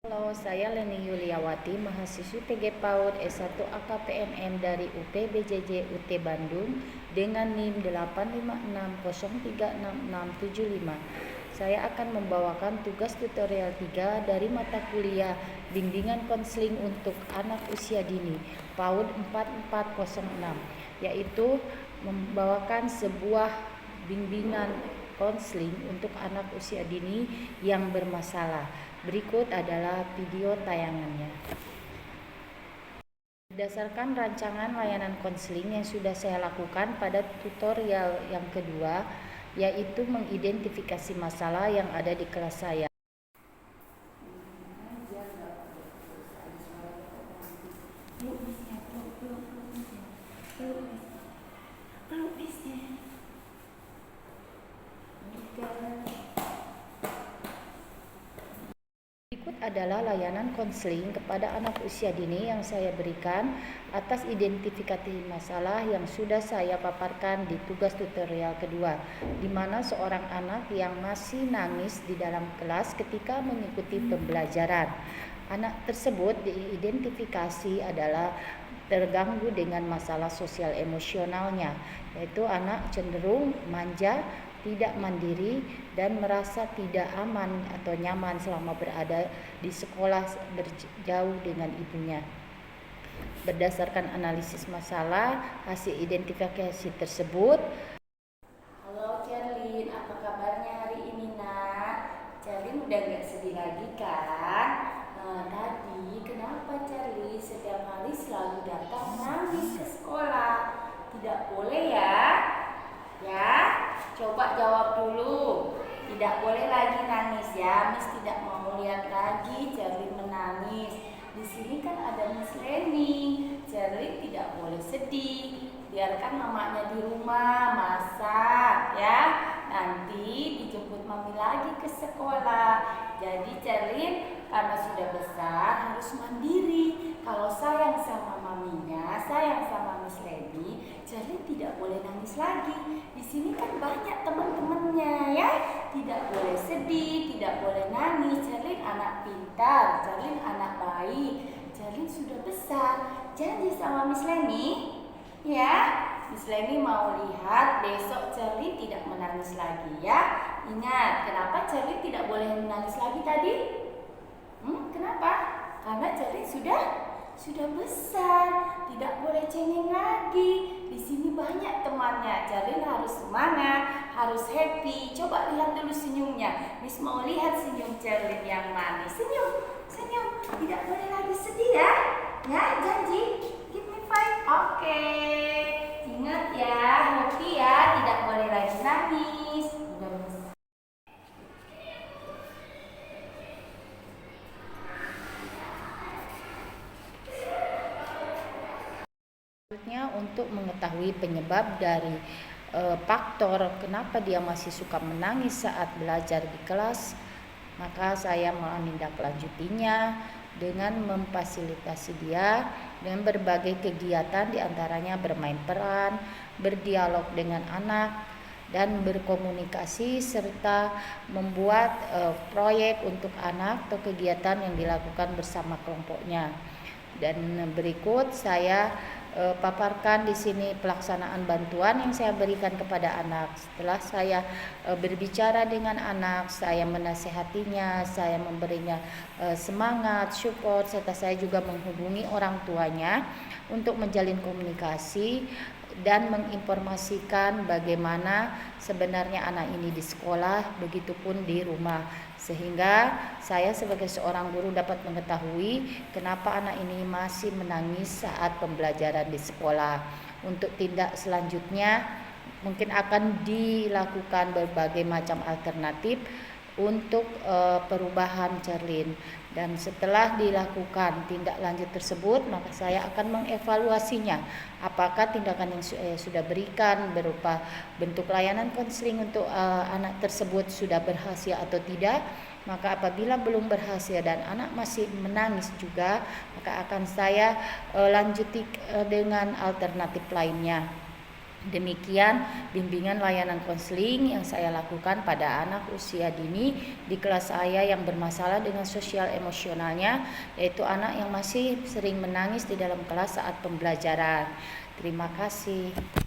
Halo, saya Leni Yuliawati, mahasiswi PG PAUD S1 AKPNM dari UPBJJ UT Bandung dengan NIM 856036675. Saya akan membawakan tugas tutorial 3 dari mata kuliah Bimbingan Konseling untuk Anak Usia Dini PAUD 4406, yaitu membawakan sebuah bimbingan konseling untuk anak usia dini yang bermasalah. Berikut adalah video tayangannya. Berdasarkan rancangan layanan konseling yang sudah saya lakukan pada tutorial yang kedua, yaitu mengidentifikasi masalah yang ada di kelas saya. Berikut adalah layanan konseling kepada anak usia dini yang saya berikan atas identifikasi masalah yang sudah saya paparkan di tugas tutorial kedua, di mana seorang anak yang masih nangis di dalam kelas ketika mengikuti pembelajaran. Anak tersebut diidentifikasi adalah terganggu dengan masalah sosial emosionalnya, yaitu anak cenderung manja, tidak mandiri, dan merasa tidak aman atau nyaman selama berada di sekolah berjauh dengan ibunya. Berdasarkan analisis masalah, hasil identifikasi tersebut. Halo Cerlin, apa kabarnya hari ini nak? Cerlin udah gak sedih lagi kan? Tadi kenapa Cerlin setiap hari selalu datang nangis ke sekolah? Tidak boleh ya? Ya, coba jawab dulu. Tidak boleh lagi nangis ya. Miss tidak mau lihat lagi Cerlin menangis. Di sini kan ada Miss Leni. Cerlin tidak boleh sedih. Biarkan mamanya di rumah masak ya. Nanti dijemput mami lagi ke sekolah. Jadi Cerlin karena sudah besar harus mandiri. Kalau sayang sama maminya, sayang sama Miss Leni, Cerlin tidak boleh nangis lagi. Di sini kan banyak teman-temannya ya. Tidak boleh sedih, tidak boleh nangis. Cerlin anak pintar, Cerlin anak baik. Cerlin sudah besar. Janji sama Miss Leni ya. Miss Leni mau lihat besok Cerlin tidak menangis lagi ya. Ingat, kenapa Cerlin tidak boleh menangis lagi tadi? Kenapa? Karena Cerlin sudah besar, tidak boleh cengeng lagi. Di sini banyak temannya. Cerlin harus semangat, harus happy. Coba lihat dulu senyumnya. Miss mau lihat senyum Cerlin yang manis. Senyum, senyum. Tidak boleh lagi sedih ya. Ya, janji. Give me five. Oke. Ingat ya, happy ya. Tidak boleh lagi nangis. Untuk mengetahui penyebab dari faktor kenapa dia masih suka menangis saat belajar di kelas, maka saya menindaklanjutinya dengan memfasilitasi dia dengan berbagai kegiatan, diantaranya bermain peran, berdialog dengan anak, dan berkomunikasi serta membuat proyek untuk anak atau kegiatan yang dilakukan bersama kelompoknya. Dan berikut saya paparkan di sini pelaksanaan bantuan yang saya berikan kepada anak. Setelah saya berbicara dengan anak, saya menasehatinya, saya memberinya semangat, support, serta saya juga menghubungi orang tuanya untuk menjalin komunikasi dan menginformasikan bagaimana sebenarnya anak ini di sekolah, begitupun di rumah, sehingga saya sebagai seorang guru dapat mengetahui kenapa anak ini masih menangis saat pembelajaran di sekolah. Untuk tindak selanjutnya mungkin akan dilakukan berbagai macam alternatif untuk perubahan Cerlin. Dan setelah dilakukan tindak lanjut tersebut, maka saya akan mengevaluasinya apakah tindakan yang sudah berikan berupa bentuk layanan konseling untuk anak tersebut sudah berhasil atau tidak. Maka apabila belum berhasil dan anak masih menangis juga, maka akan saya lanjuti dengan alternatif lainnya. Demikian bimbingan layanan konseling yang saya lakukan pada anak usia dini di kelas saya yang bermasalah dengan sosial emosionalnya, yaitu anak yang masih sering menangis di dalam kelas saat pembelajaran. Terima kasih.